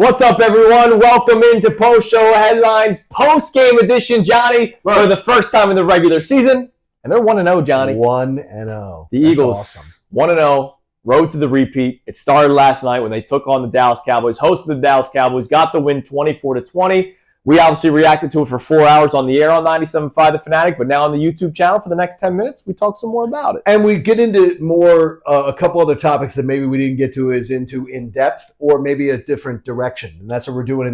What's up, everyone? Welcome into Post-Show Headlines post-game edition, Johnny, for the first time in the regular season. And they're 1-0, Johnny. 1-0. The Eagles, awesome. 1-0, road to the repeat. It started last night when they took on the Dallas Cowboys, hosted the Dallas Cowboys, got the win 24-20. We obviously reacted to it for 4 hours on the air on 97.5 The Fanatic, but now on the YouTube channel for the next 10 minutes, we talk some more about it. And we get into more, a couple other topics that maybe we didn't get to in depth or maybe a different direction. And that's what we're doing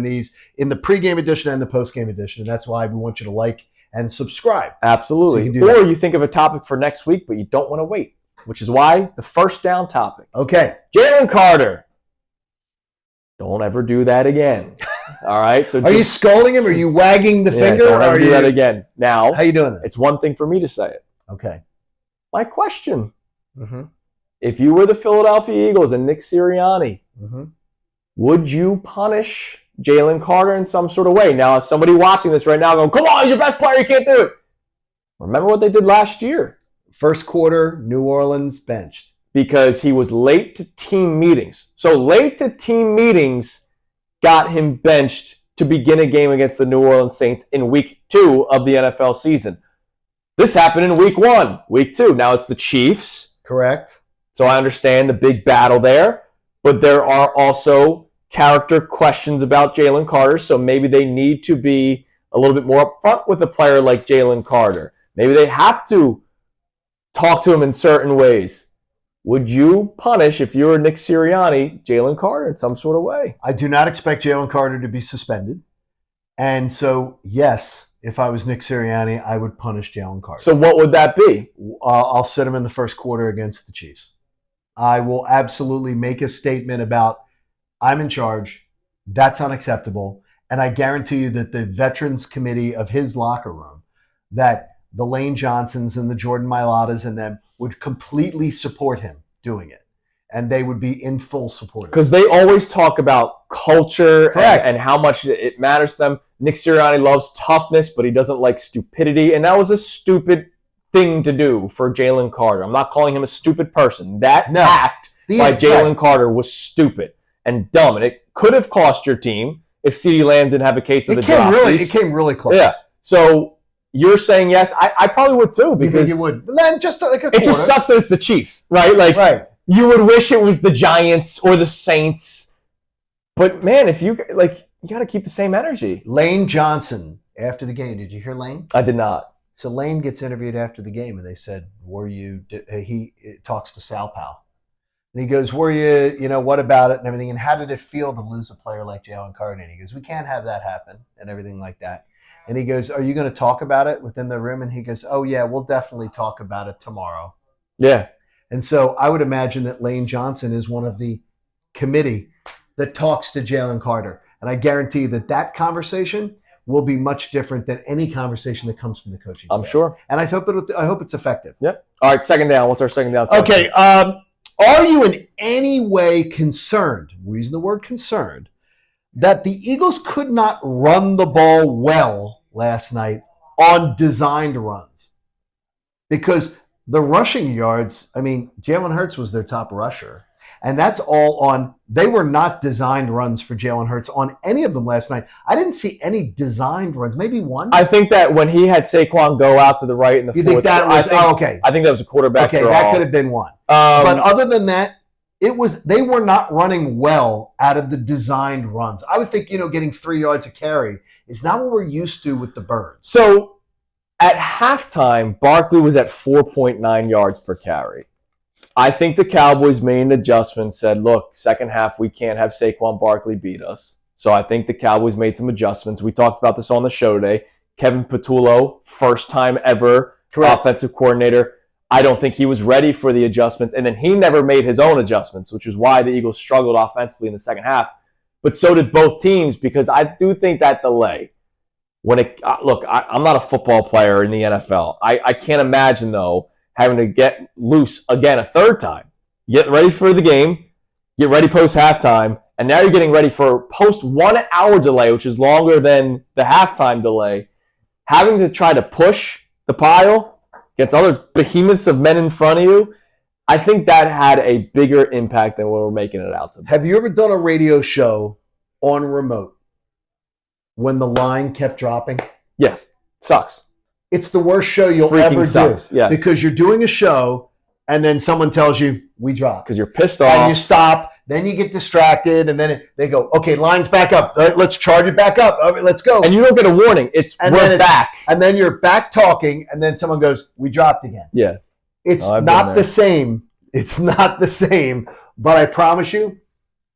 in the pregame edition and the postgame edition. And that's why we want you to like and subscribe. Absolutely. So you think of a topic for next week, but you don't want to wait, which is why the first down topic. Okay. Jalen Crater. Don't ever do that again. All right. So are you scolding him? Are you wagging the finger? Don't ever do that again. Now, how you doing this? It's one thing for me to say it. Okay. My question: if you were the Philadelphia Eagles and Nick Sirianni, would you punish Jalen Crater in some sort of way? Now, as somebody watching this right now, going, "Come on, he's your best player. You can't do it." Remember what they did last year. First quarter, New Orleans benched. Because he was late to team meetings. So late to team meetings got him benched to begin a game against the New Orleans Saints in week 2 of the NFL season. This happened in week 1, week 2. Now it's the Chiefs. Correct. So I understand the big battle there. But there are also character questions about Jalen Crater. So maybe they need to be a little bit more upfront with a player like Jalen Crater. Maybe they have to talk to him in certain ways. Would you punish, if you were Nick Sirianni, Jalen Crater in some sort of way? I do not expect Jalen Crater to be suspended. And so, yes, if I was Nick Sirianni, I would punish Jalen Crater. So what would that be? I'll sit him in the first quarter against the Chiefs. I will absolutely make a statement about, I'm in charge. That's unacceptable. And I guarantee you that the Veterans Committee of his locker room, that the Lane Johnsons and the Jordan Mailatas and them would completely support him doing it. And they would be in full support. Because they always talk about culture and how much it matters to them. Nick Sirianni loves toughness, but he doesn't like stupidity. And that was a stupid thing to do for Jalen Crater. I'm not calling him a stupid person. That act by Jalen Crater was stupid and dumb. And it could have cost your team if CeeDee Lamb didn't have a case of the dropsies. It came really close. Yeah. So you're saying yes. I probably would too. Because you think you would? Then just like a quarter. It just sucks that it's the Chiefs, right? Like, you would wish it was the Giants or the Saints. But man, if you got to keep the same energy. Lane Johnson after the game. Did you hear Lane? I did not. So Lane gets interviewed after the game, and they said, he talks to Sal Powell. And he goes, were you, what about it and everything? And how did it feel to lose a player like Jalen Crater? And he goes, we can't have that happen and everything like that. And he goes, are you going to talk about it within the room? And he goes, oh, yeah, we'll definitely talk about it tomorrow. Yeah. And so I would imagine that Lane Johnson is one of the committee that talks to Jalen Crater. And I guarantee that conversation will be much different than any conversation that comes from the coaching staff. I'm sure. And I hope it's effective. Yep. All right, second down. What's our second down? Okay. Are you in any way concerned, we're using the word concerned, that the Eagles could not run the ball well last night on designed runs? Because the rushing yards, Jalen Hurts was their top rusher. And that's all on, they were not designed runs for Jalen Hurts on any of them last night. I didn't see any designed runs, maybe one. I think that when he had Saquon go out to the right in the fourth, I think that was a quarterback draw. That could have been one. But other than that, they were not running well out of the designed runs. I would think, getting 3 yards a carry is not what we're used to with the Birds. So at halftime, Barkley was at 4.9 yards per carry. I think the Cowboys made an adjustment, said, look, second half, we can't have Saquon Barkley beat us. So I think the Cowboys made some adjustments. We talked about this on the show today. Kevin Patullo, first time ever offensive coordinator. I don't think he was ready for the adjustments. And then he never made his own adjustments, which is why the Eagles struggled offensively in the second half. But so did both teams, because I do think that delay, I'm not a football player in the NFL. I can't imagine, though, having to get loose again a third time. Get ready for the game, get ready post-halftime, and now you're getting ready for post-1 hour delay, which is longer than the halftime delay. Having to try to push the pile against other behemoths of men in front of you, I think that had a bigger impact than what we're making it out to be. Have you ever done a radio show on remote when the line kept dropping? Yes. Sucks. It's the worst show you'll Freaking ever sucks. do. Yes. Because you're doing a show and then someone tells you, we dropped. Because you're pissed And off. you stop, then you get distracted, and then they go, okay, line's back up. Let's charge it back up. All right, let's go. And you don't get a warning. We're back. And then you're back talking, and then someone goes, we dropped again. Yeah. It's not the same. It's not the same. But I promise you,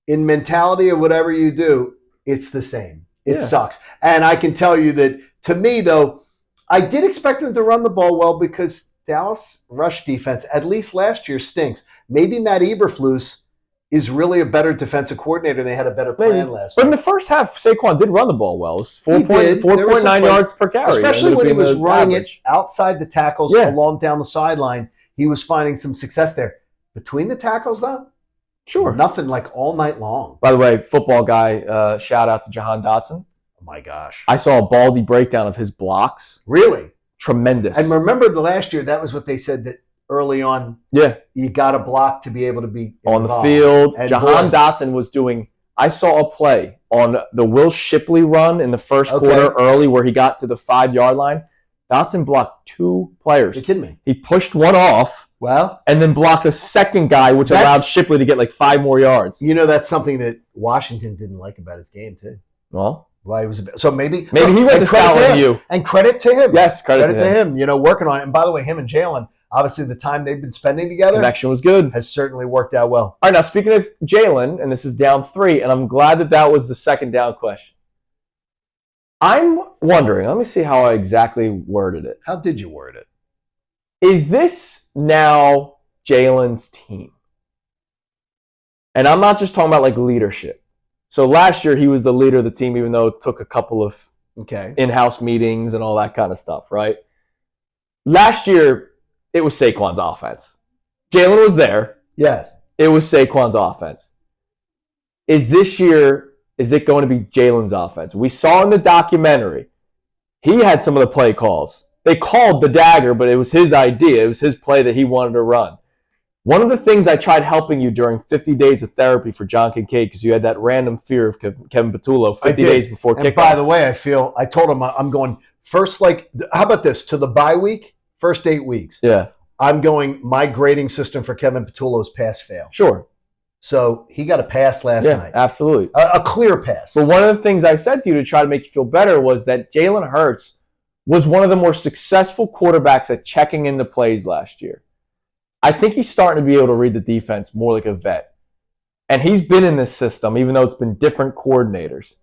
in mentality of whatever you do, it's the same. It sucks. And I can tell you that, to me, though, I did expect them to run the ball well because Dallas rush defense, at least last year, stinks. Maybe Matt Eberflus is really a better defensive coordinator. They had a better plan last But year. in the first half, Saquon did run the ball well. It was 4.9 yards per carry. Especially when he was running it outside the tackles along down the sideline. He was finding some success there. Between the tackles, though, sure, nothing like all night long. By the way, football guy, shout out to Jahan Dotson. Oh, my gosh. I saw a baldy breakdown of his blocks. Really? Tremendous. And remember the last year, that was what they said, that early on, you got to block to be able to be on involved. the field. And Jahan Dotson was doing, I saw a play on the Will Shipley run in the first quarter early where he got to the 5-yard line. Dotson blocked 2 players. You're kidding me. He pushed one off. Well, and then blocked a second guy, which allowed Shipley to get like 5 more yards. You know, that's something that Washington didn't like about his game, too. Well, why he was so maybe he went to Sal you. And credit to him. Yes, credit to him. You know, working on it. And by the way, him and Jalen, obviously the time they've been spending together, connection was good. Has certainly worked out well. All right, now speaking of Jalen, and this is down 3, and I'm glad that was the second down question. I'm wondering, let me see how I exactly worded it. How did you word it? Is this now Jalen's team? And I'm not just talking about like leadership. So last year he was the leader of the team, even though it took a couple of in-house meetings and all that kind of stuff, right? Last year, it was Saquon's offense. Jalen was there. Yes. It was Saquon's offense. This year, is it going to be Jalen's offense? We saw in the documentary, he had some of the play calls. They called the dagger, but it was his idea. It was his play that he wanted to run. One of the things I tried helping you during 50 days of therapy for John Kincade, because you had that random fear of Kevin Patullo 50 days before kickoff. And by the way, I told him I'm going first, how about this? To the bye week, first 8 weeks. Yeah. I'm going, my grading system for Kevin Patullo's pass-fail. Sure. So he got a pass last night. Yeah, absolutely. A clear pass. But one of the things I said to you to try to make you feel better was that Jalen Hurts was one of the more successful quarterbacks at checking into plays last year. I think he's starting to be able to read the defense more like a vet. And he's been in this system, even though it's been different coordinators.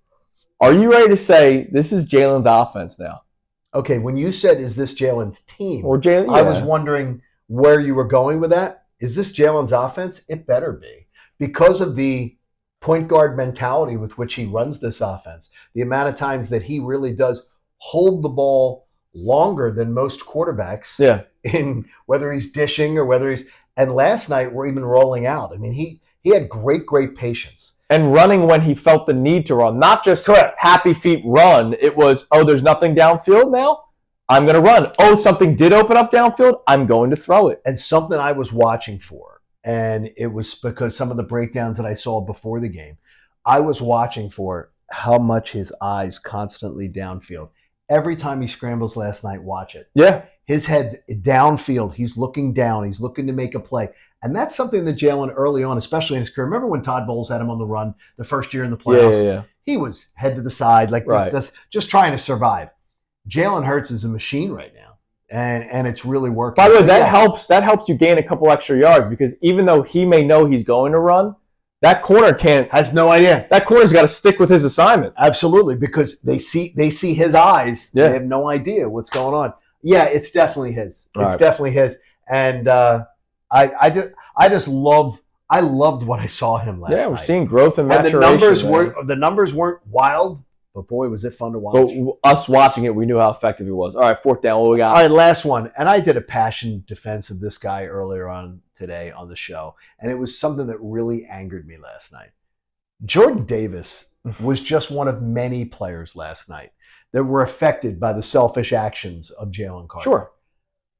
Are you ready to say this is Jalen's offense now? Okay, when you said, is this Jalen's team? Or Jalen, I was wondering where you were going with that. Is this Jalen's offense? It better be. Because of the point guard mentality with which he runs this offense, the amount of times that he really does hold the ball longer than most quarterbacks. Yeah. In whether he's dishing or whether he's, and last night we're even rolling out. I mean, he had great patience. And running when he felt the need to run, not just happy feet run. It was, there's nothing downfield now. I'm going to run. Something did open up downfield. I'm going to throw it. And something I was watching for, and it was because some of the breakdowns that I saw before the game, I was watching for how much his eyes constantly downfield. Every time he scrambles last night, watch it. Yeah. His head's downfield. He's looking down. He's looking to make a play. And that's something that Jalen early on, especially in his career, remember when Todd Bowles had him on the run the first year in the playoffs? Yeah. He was head to the side, just trying to survive. Jalen Hurts is a machine right now, and it's really working. By the way, that helps you gain a couple extra yards, because even though he may know he's going to run, that corner has no idea. That corner's got to stick with his assignment. Absolutely, because they see his eyes. Yeah. They have no idea what's going on. Yeah, it's definitely his. Definitely his. And I loved what I saw him last night. Yeah, we're seeing growth and maturation. And the numbers weren't wild, but boy, was it fun to watch. But us watching it, we knew how effective he was. All right, 4th down. What we got? All right, last one. And I did a passion defense of this guy earlier on today on the show, and it was something that really angered me last night. Jordan Davis was just one of many players last night that were affected by the selfish actions of Jalen Crater. Sure.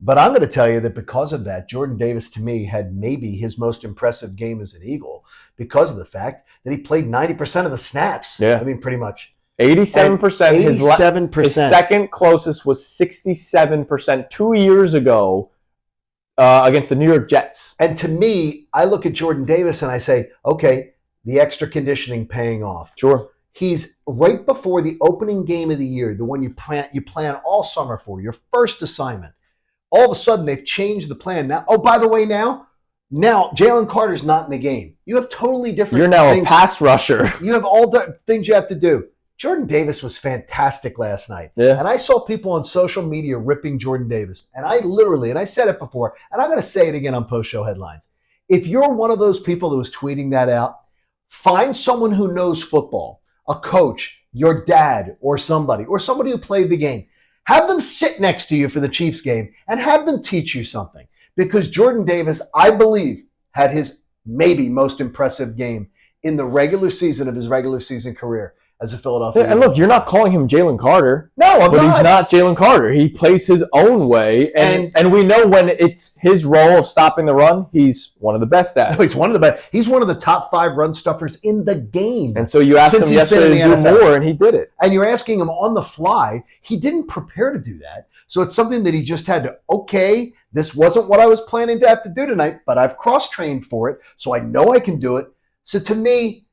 But I'm going to tell you that because of that, Jordan Davis to me had maybe his most impressive game as an Eagle because of the fact that he played 90% of the snaps. Yeah. I mean, pretty much. 87%. 87%. His second closest was 67% 2 years ago against the New York Jets. And to me, I look at Jordan Davis and I say, okay, the extra conditioning paying off. Sure. He's right before the opening game of the year, the one you plan all summer for, your first assignment. All of a sudden, they've changed the plan. Now, oh, by the way, now Jalen Carter's not in the game. You have totally different You're now things. a pass rusher. You have all the things you have to do. Jordan Davis was fantastic last night. Yeah. And I saw people on social media ripping Jordan Davis. And I literally, and I said it before, and I'm going to say it again on post-show headlines. If you're one of those people that was tweeting that out, find someone who knows football, a coach, your dad, or somebody who played the game. Have them sit next to you for the Chiefs game and have them teach you something. Because Jordan Davis, I believe, had his maybe most impressive game in the regular season of his regular season career as a Philadelphia And look, you're not calling him Jalen Carter. No, I'm but not. He's not Jalen Carter. He plays his own way. And we know when it's his role of stopping the run, he's one of the best at it. He's one of the best. He's one of the top 5 run stuffers in the game. And so you asked him yesterday to do more, and he did it. And you're asking him on the fly. He didn't prepare to do that. So it's something that he just had to, okay, this wasn't what I was planning to have to do tonight, but I've cross-trained for it, so I know I can do it. So to me,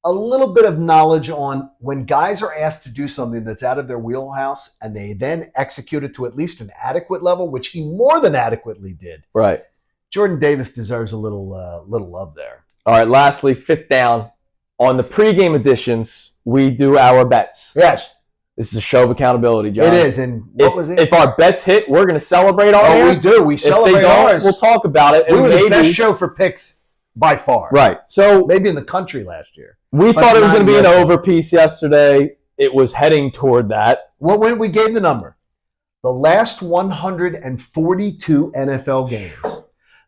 a little bit of knowledge on when guys are asked to do something that's out of their wheelhouse and they then execute it to at least an adequate level, which he more than adequately did. Right. Jordan Davis deserves a little love there. All right, lastly, fifth down. On the pregame editions, we do our bets. Yes. This is a show of accountability, John. It is. And what was it? If our bets hit, we're going to celebrate on air. We do. We celebrate if they don't, ours. We'll talk about it. We were the best show for picks by far. Right. So maybe in the country last year. We thought it was going to be an over piece yesterday. It was heading toward that. Well, when we gave the number, the last 142 NFL games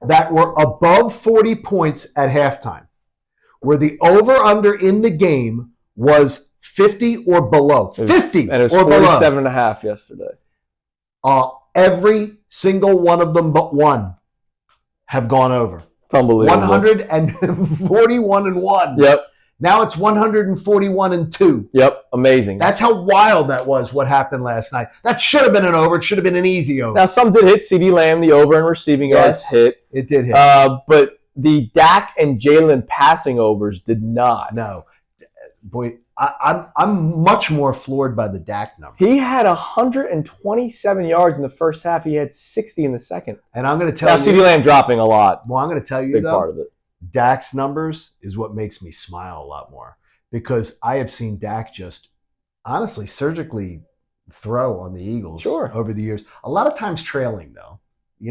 that were above 40 points at halftime, where the over-under in the game was 50 or below. 50 and it was or 47.5 yesterday. Every single one of them but one have gone over. It's unbelievable. 141-1. Yep. Now it's 141-2. Yep, amazing. That's how wild that was, what happened last night. That should have been an over. It should have been an easy over. Now, some did hit. CeeDee Lamb, the over and receiving yards hit. It did hit. But the Dak and Jalen passing overs did not. No. Boy, I'm much more floored by the Dak number. He had 127 yards in the first half. He had 60 in the second. And I'm going to tell you. Now, CeeDee Lamb dropping a lot. Well, I'm going to tell you, Big part of it. Dak's numbers is what makes me smile a lot more because I have seen Dak just honestly surgically throw on the Eagles over the years. A lot of times trailing though,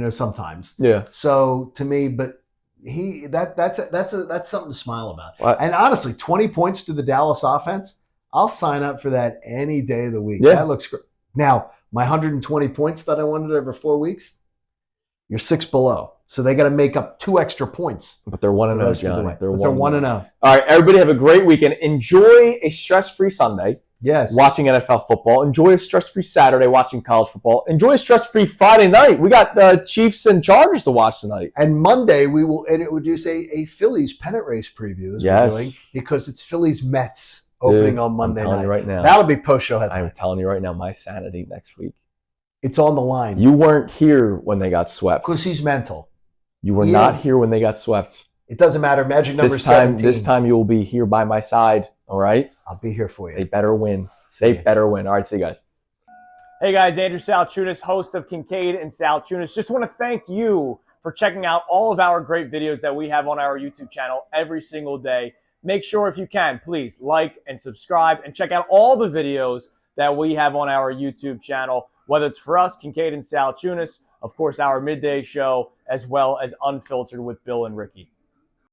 sometimes. Yeah. So to me, but that's something to smile about. What? And honestly, 20 points to the Dallas offense, I'll sign up for that any day of the week. Yeah. That looks great. Now, my 120 points that I wanted over 4 weeks, you're 6 below. So they got to make up 2 extra points. But they're 1-0, Johnny. They're 1-0. All right, everybody have a great weekend. Enjoy a stress-free Sunday. Yes. Watching NFL football. Enjoy a stress-free Saturday watching college football. Enjoy a stress-free Friday night. We got the Chiefs and Chargers to watch tonight. And Monday we will introduce a Phillies pennant race preview as we're doing because it's Phillies Mets opening on Monday night. I'm telling you right now. That'll be post-show headline. I'm telling you right now, my sanity next week. It's on the line. You weren't here when they got swept. Because he's mental. You were not here when they got swept. It doesn't matter. Magic number 17. This time you will be here by my side. All right? I'll be here for you. They better win. They better win. All right, see you guys. Hey guys, Andrew Salciunas, host of Kincade and Salciunas. Just want to thank you for checking out all of our great videos that we have on our YouTube channel every single day. Make sure if you can, please like and subscribe and check out all the videos that we have on our YouTube channel, whether it's for us, Kincade and Salciunas, of course, our midday show, as well as Unfiltered with Bill and Ricky.